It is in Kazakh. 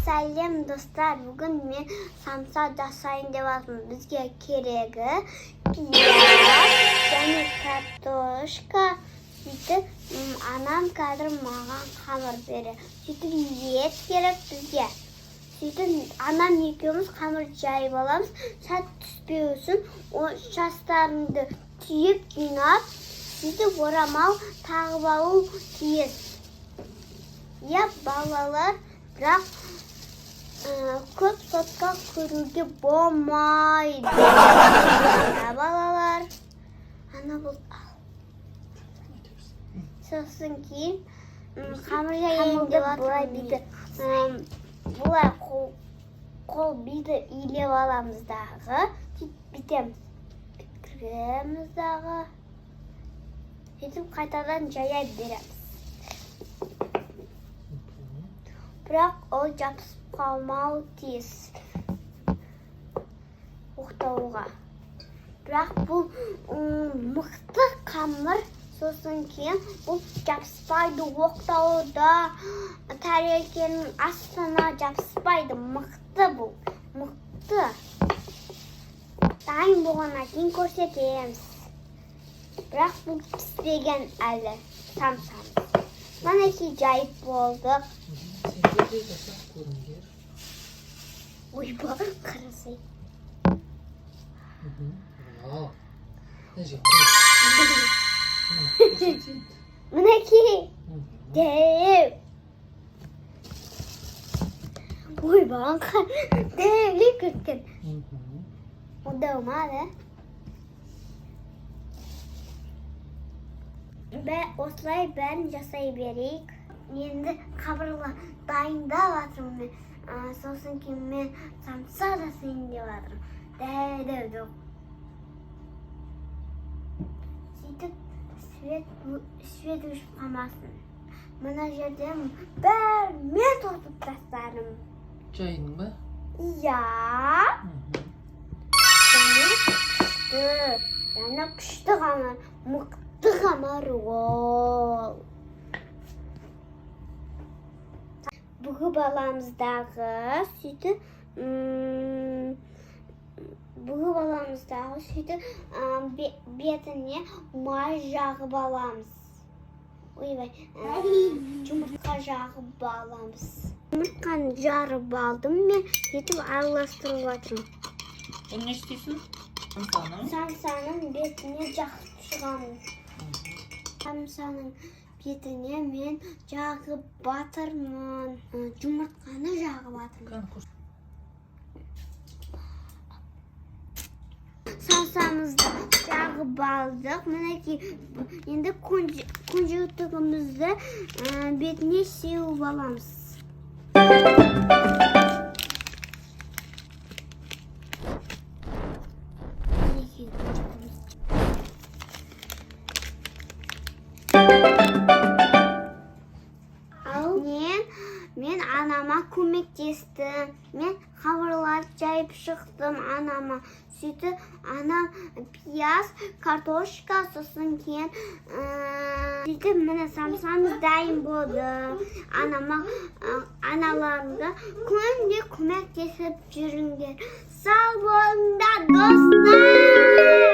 Assalamu dostlar. Bugün men samsa jasayın dep atdım. Bizge keregi piyaz және kartoshka. Сөйтіп anam қазір маған қамыр береді. Сөйтіп ет керек бізге. Сөйтіп anam екеуміз қамыр жайып аламыз. Сәт түспеу үшін о шастарыңды түйіп жинап, сөйтіп орамал тағып алу тиіс. Ya балалар, бірақ көп сотқа көруге болмайды. Ya балалар, ана бұл сосын кейін қамыр жайында бұлай биді. Бұлай қол биді илеп аламыз дағы. Бітеміз. Біткіреміз дағы. Сөйтіп қайтадан жая береміз. Бірақ ол жабысып қалмау тиіс. Оқтауға. Бірақ бұл мықты қамыр. Сосын кейін бұл жабыспайды. Оқтауда тәрелкенің астына жабыспайды. Мықты бұл. Мықты. Дайын болғаннан кейін көрсетеміз. Бірақ бұл піспеген әлі. Самсамыз. Мінекей жайып болдық. Сендерде жасап көріңдер. Ойба, қарасай. Вау. Мінекей. Деу. Ойба, деулі көткен. Одаумады. Осылай бәрін жасай берейік. Енді қабырға дайындап жатырмын. Сосын кейін мен самса жасайын деп жатырмын. Дәу. Сөйтіп свет өшіп қалмасын. Мына жерден бәрін мен тосып тастадым. Жайдың ба? Иә. Және күшті қамыр, мықты қамыр ол. Бүгіп аламыздағы сөйтіп бетіне май жағып аламыз. Ойбай, жұмыртқа жағып аламыз. Жұмыртқаны жарып алдым мен, сөйтіп араластырып жатырмын. Оны не істейсің? Самсаның бетіне жағып шығамын. Самсаның бетіне мен жағып батырмын. Жұмыртқаны жағып батырмын. Самсамызды жағып алдық. Мінекей енді күнжігітігімізді бетіне сеуіп аламыз. Мен анама көмектестім. Мен қамырларды жайып шықтым анама. Сөйтіп анам пияз, картошка, сосын кейін сөйтіп міне самсамыз дайын болды. Аналарымды күнде көмектесіп жүріңдер. Сау болыңдар достар!